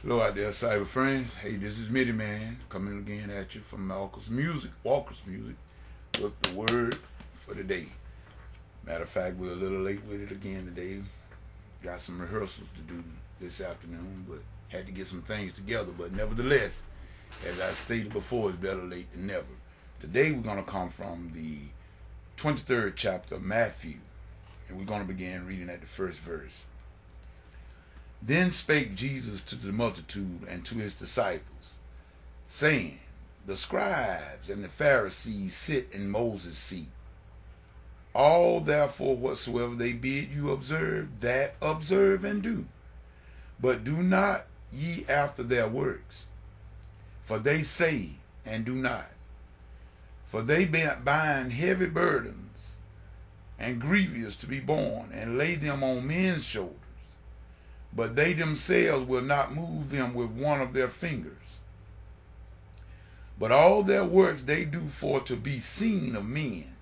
Hello out there, cyber friends. Hey, this is Mitty Man coming again at you from Walker's Music with the word for the day. Matter of fact, we're a little late with it again today. Got some rehearsals to do this afternoon, but had to get some things together. But nevertheless, as I stated before, it's better late than never. Today we're going to come from the 23rd chapter of Matthew, and we're going to begin reading at the first verse. Then spake Jesus to the multitude and to his disciples, saying, The scribes and the Pharisees sit in Moses' seat. All therefore whatsoever they bid you observe, that observe and do. But do not ye after their works, for they say and do not. For they bind heavy burdens and grievous to be borne, and lay them on men's shoulders. But they themselves will not move them with one of their fingers. But all their works they do for to be seen of men.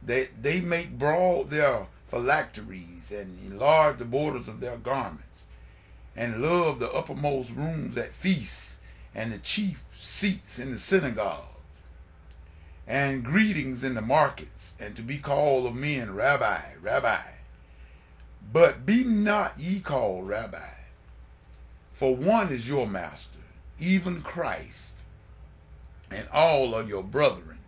They make broad their phylacteries, and enlarge the borders of their garments, and love the uppermost rooms at feasts, and the chief seats in the synagogues, and greetings in the markets, and to be called of men, Rabbi, Rabbi. But be not ye called Rabbi, for one is your master, even Christ, and all are your brethren.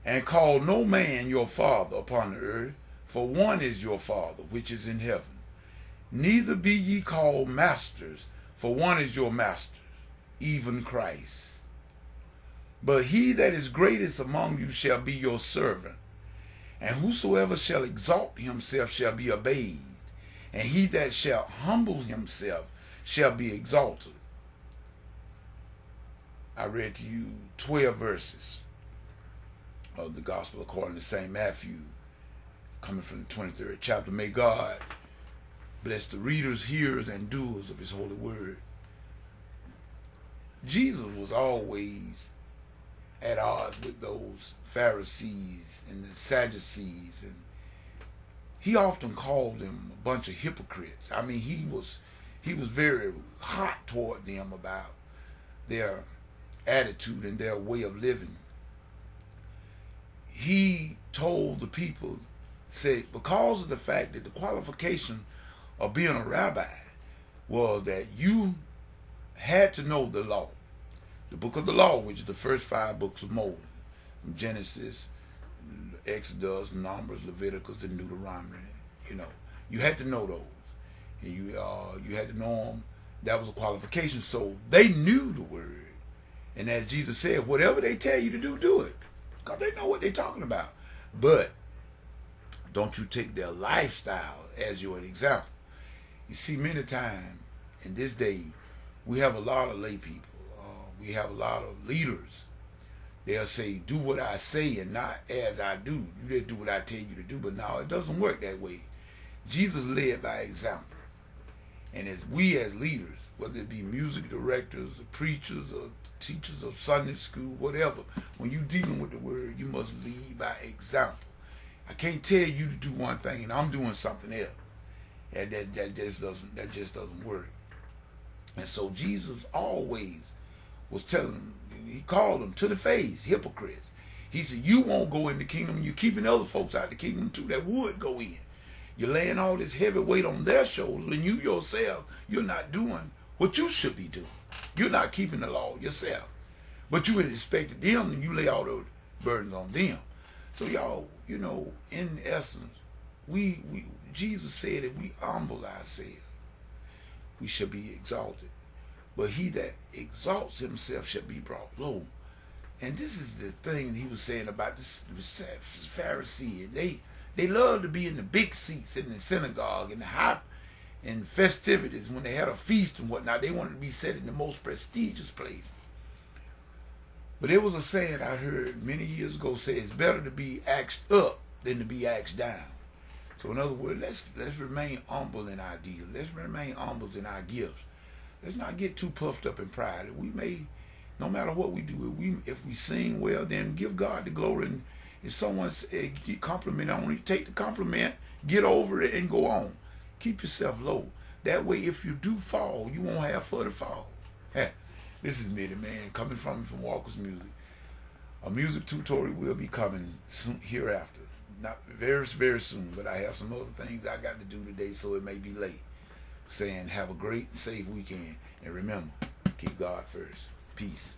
And call no man your father upon the earth, for one is your Father which is in heaven. Neither be ye called masters, for one is your master, even Christ. But he that is greatest among you shall be your servant. And whosoever shall exalt himself shall be abased, and he that shall humble himself shall be exalted. I read to you 12 verses of the Gospel according to St. Matthew, coming from the 23rd chapter. May God bless the readers, hearers, and doers of his holy word. Jesus was always at odds with those Pharisees and the Sadducees, and he often called them a bunch of hypocrites. I mean, he was very hot toward them about their attitude and their way of living. He told the people, said, because of the fact that the qualification of being a rabbi was that you had to know the law, the book of the law, which is the first 5 books of Moses, from Genesis, Exodus, Numbers, Leviticus, and Deuteronomy. You had to know those, and you had to know them. That was a qualification. So they knew the word, and as Jesus said, whatever they tell you to do, do it, because they know what they're talking about. But don't you take their lifestyle as your example. You see, many times in this day, we have a lot of lay people. We have a lot of leaders. They'll say, do what I say and not as I do. You just do what I tell you to do. But no, it doesn't work that way. Jesus led by example. And as we as leaders, whether it be music directors or preachers or teachers of Sunday school, whatever, when you're dealing with the word, you must lead by example. I can't tell you to do one thing and I'm doing something else. That just doesn't work. And so Jesus always was telling them, he called them to the face, hypocrites. He said, you won't go in the kingdom. You're keeping other folks out of the kingdom too that would go in. You're laying all this heavy weight on their shoulders, and you yourself, you're not doing what you should be doing. You're not keeping the law yourself. But you would expect them, and you lay all those burdens on them. So y'all, in essence, Jesus said if we humble ourselves, we shall be exalted. But he that exalts himself shall be brought low. And this is the thing he was saying about the Pharisees. They love to be in the big seats in the synagogue, in in festivities, when they had a feast and whatnot. They wanted to be set in the most prestigious place. But there was a saying I heard many years ago say it's better to be asked up than to be asked down. So in other words, let's remain humble in our deals. Let's remain humble in our gifts. Let's not get too puffed up in pride. We may, no matter what we do, if we sing well, then give God the glory. And if someone get compliment on you, take the compliment, get over it, and go on. Keep yourself low. That way, if you do fall, you won't have further fall. This is Mitty, man, coming from Walker's Music. A music tutorial will be coming soon, hereafter. Not very, very soon, but I have some other things I got to do today, so it may be late. Saying have a great, safe weekend. And remember, keep God first. Peace.